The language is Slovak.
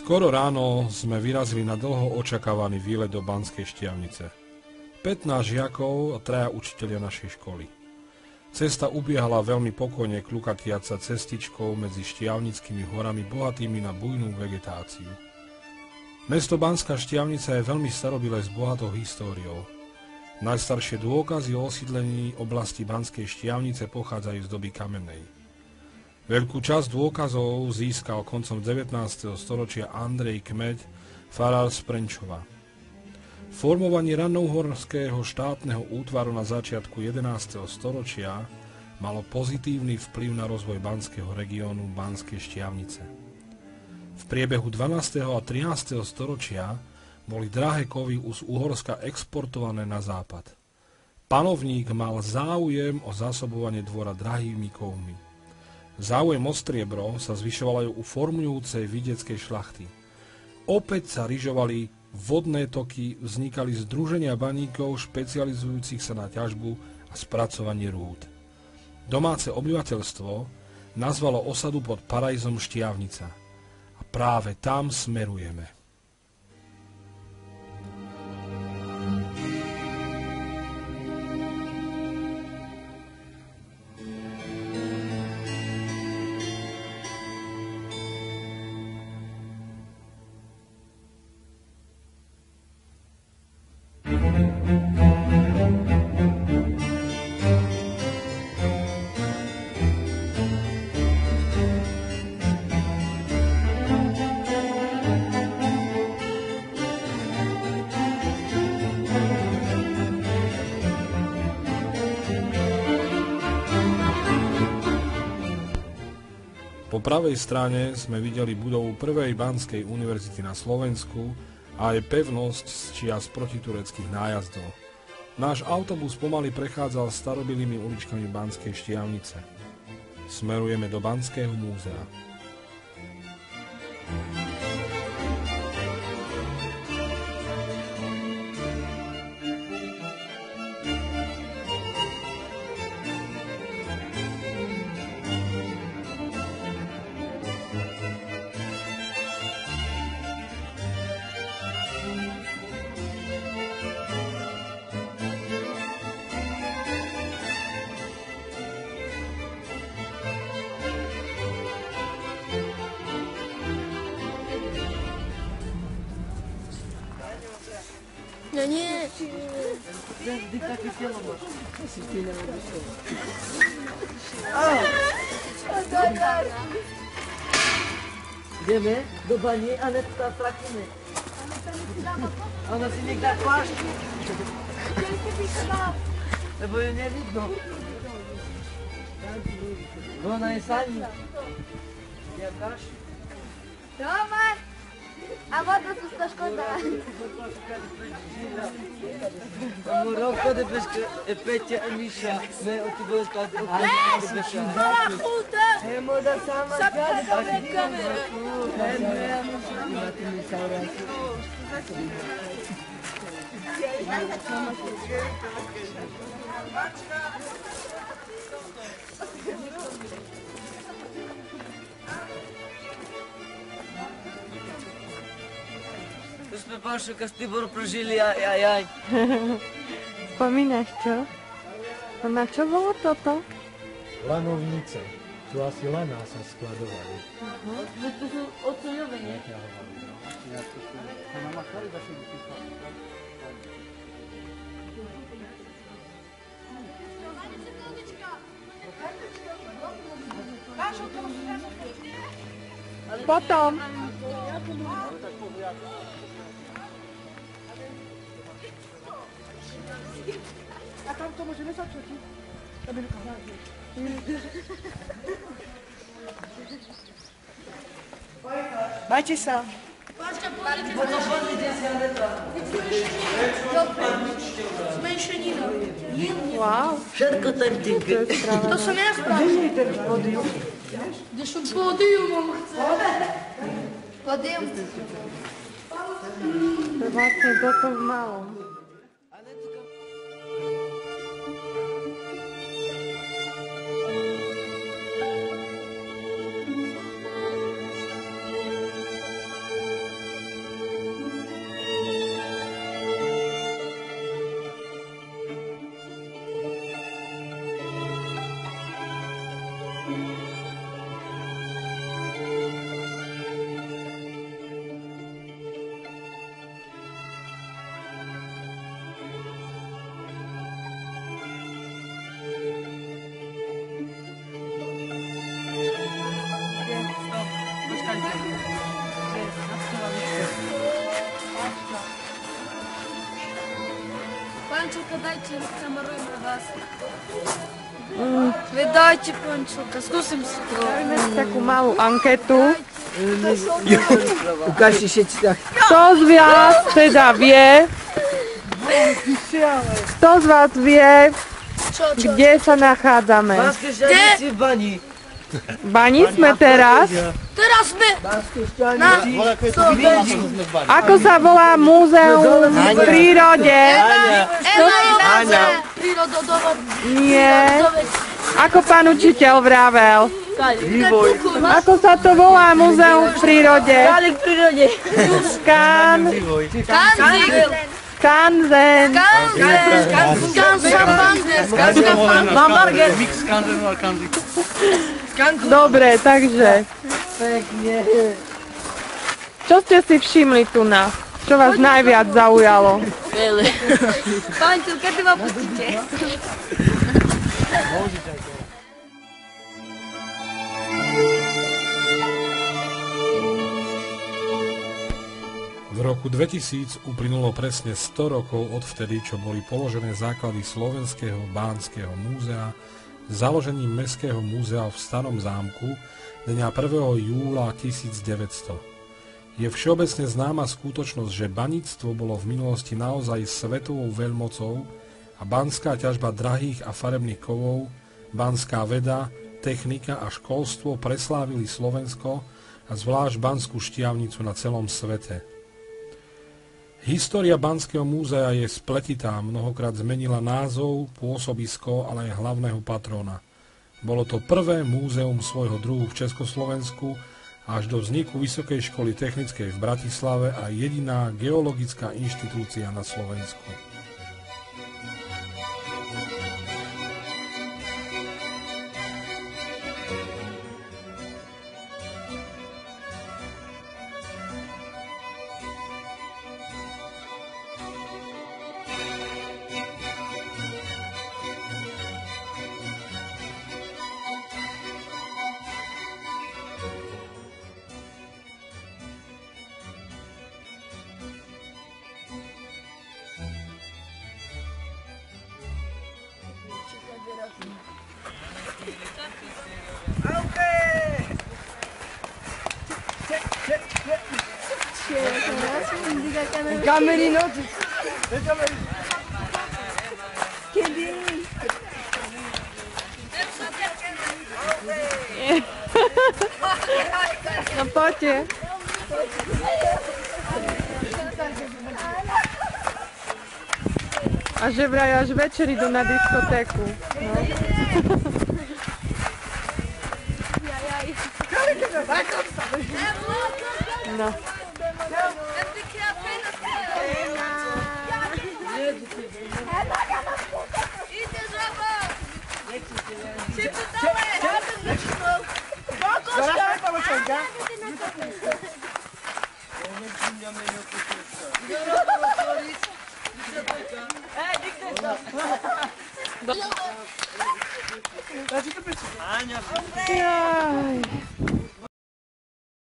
Skoro ráno sme vyrazili na dlho očakávaný výlet do Banskej Štiavnice. 15 žiakov a 3 učitelia našej školy. Cesta ubiehala veľmi pokojne, klukatiaca cestičkou medzi Štiavnickými horami bohatými na bujnú vegetáciu. Mesto Banská Štiavnica je veľmi starobilé s bohatou históriou. Najstaršie dôkazy o osídlení oblasti Banskej Štiavnice pochádzajú z doby kamennej. Veľkú časť dôkazov získal koncom 19. storočia Andrej Kmeď, farár z Prenčova. Formovanie ranouhorského štátneho útvaru na začiatku 11. storočia malo pozitívny vplyv na rozvoj banského regiónu Banskej Štiavnice. V priebehu 12. a 13. storočia boli drahé kovy z Uhorska exportované na západ. Panovník mal záujem o zásobovanie dvora drahými kovmi. Záujem o striebro sa zvyšoval aj u formujúcej vidieckej šľachty. Opäť sa ryžovali vodné toky, vznikali združenia baníkov špecializujúcich sa na ťažbu a spracovanie rúd. Domáce obyvateľstvo nazvalo osadu pod Parajzom Štiavnica. A práve tam smerujeme. Po pravej strane sme videli budovu prvej Banskej univerzity na Slovensku a aj pevnosť z čias protitureckých nájazdov. Náš autobus pomaly prechádzal starobilými uličkami Banskej Štiavnice. Smerujeme do Banského múzea. No nie. Vždy také telo máš. Si ty nemáš. Ideme do bani a hned sa stratíme. Ona si niekde dá plášť. Lebo ju nevidno. Ona je sani. Ja dáš? Roman! A voda tu sta škoda. Amo Rocco de pesca e Petja e Misha. Me o ti vuoi scaldare? Mala puta! Emo da sama Sapete scaldare. dove camera? To sme Pašuka s Tibor prežili, aj. Spomínaš čo? A na čo bolo toto? Lanovnice. Tu asi laná sa skladovali. To sú oceľové, nie? Potom. A tam to môžeme začať? Tam je kaváži. Majte sa. Zmenšenina. Wow. Všetko tentinky. To som ja spravil. Kde som pódium chcel. Pódium. To je vlastne toto v malom. Vy dajte pančelka, skúsim si to. Robíme si takú malú anketu. Ukážte všetci tak. Kto z vás teda vie, kto z vás vie, kde sa nachádzame? Banské šťavnici v bani. V bani sme teraz. Teraz sme Banské na šťavnici. Ako sa volá múzeum v prírode? prírododobom. Nie. Ako pán učiteľ vravel? Vývoj. Ako sa to volá múzeum v prírode? Kálik v prírode. Vývoj. Kanzik. Skanzen. Dobre, takže. Čo ste si všimli tu na? Čo vás najviac zaujalo? Pančel, kedy ma pustíte? V roku 2000 uplynulo presne 100 rokov od vtedy, čo boli položené základy Slovenského Bánskeho múzea založením Mestského múzea v Starom zámku dňa 1. júla 1900. Je všeobecne známa skutočnosť, že baníctvo bolo v minulosti naozaj svetovou veľmocou a banská ťažba drahých a farebných kovov, banská veda, technika a školstvo preslávili Slovensko a zvlášť Banskú Štiavnicu na celom svete. História Banského múzea je spletitá, mnohokrát zmenila názov, pôsobisko, ale aj hlavného patróna. Bolo to prvé múzeum svojho druhu v Československu až do vzniku Vysokej školy technickej v Bratislave a jediná geologická inštitúcia na Slovensku. Kamery no. No poďte. A že vraj až večer idú na diskotéku. No. Áňa. Jaj.